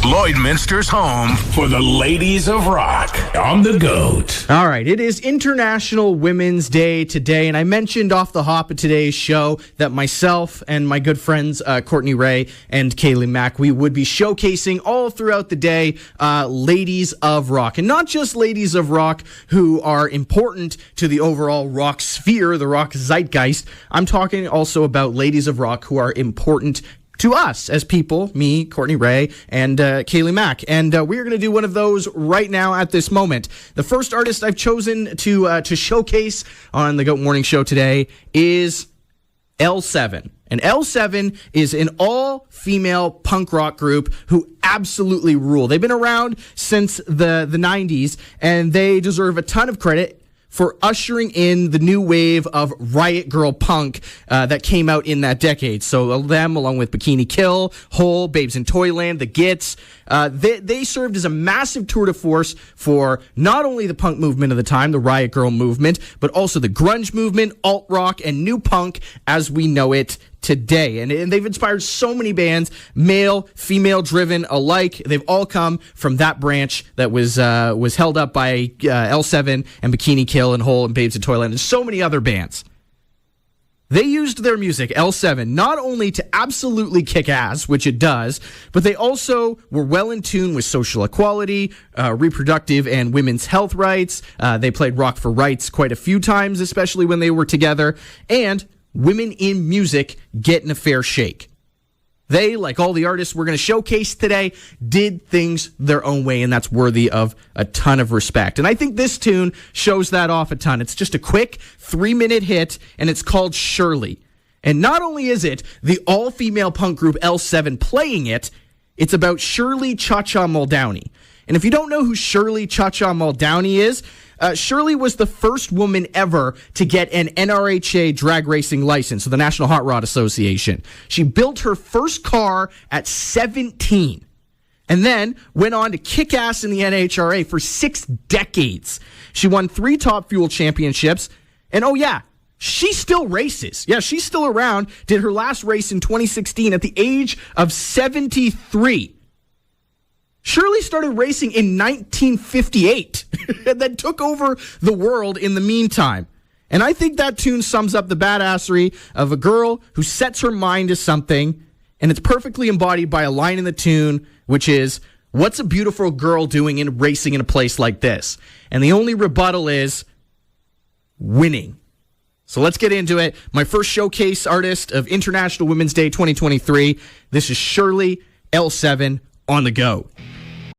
Lloydminster's home for the ladies of rock on the GOAT. All right, it is International Women's Day today, and I mentioned off the hop of today's show that myself and my good friends Courtney Ray and Kaylee Mack, we would be showcasing all throughout the day ladies of rock. And not just ladies of rock who are important to the overall rock sphere, the rock zeitgeist. I'm talking also about ladies of rock who are important to us as people, me, Courtney Ray, and Kaylee Mack. And we're going to do one of those right now at this moment. The first artist I've chosen to showcase on the GOAT Morning Show today is L7. And L7 is an all-female punk rock group who absolutely rule. They've been around since the 90s, and they deserve a ton of credit for ushering in the new wave of riot girl punk that came out in that decade. So them, along with Bikini Kill, Hole, Babes in Toyland, The Gits, they served as a massive tour de force for not only the punk movement of the time, the riot girl movement, but also the grunge movement, alt rock, and new punk as we know it today. And they've inspired so many bands, male, female driven alike. They've all come from that branch that was held up by L7 and Bikini Kill and Hole and Babes in Toyland and so many other bands. They used their music, L7, not only to absolutely kick ass, which it does, but they also were well in tune with social equality, reproductive and women's health rights. They played Rock for Rights quite a few times, especially when they were together, and women in music getting a fair shake. They, like all the artists we're going to showcase today, did things their own way, and that's worthy of a ton of respect. And I think this tune shows that off a ton. It's just a quick 3-minute hit, and it's called Shirley. And not only is it the all-female punk group L7 playing it, it's about Shirley Cha-Cha Muldowney. And if you don't know who Shirley Cha-Cha Muldowney is, Shirley was the first woman ever to get an NHRA drag racing license, so the National Hot Rod Association. She built her first car at 17 and then went on to kick ass in the NHRA for 6 decades. She won 3 Top Fuel championships, and oh yeah, she still races. Yeah, she's still around, did her last race in 2016 at the age of 73. Shirley started racing in 1958 and then took over the world in the meantime. And I think that tune sums up the badassery of a girl who sets her mind to something, and it's perfectly embodied by a line in the tune, which is, "What's a beautiful girl doing in racing in a place like this?" And the only rebuttal is winning. So let's get into it. My first showcase artist of International Women's Day 2023. This is Shirley, L7, on the GOAT.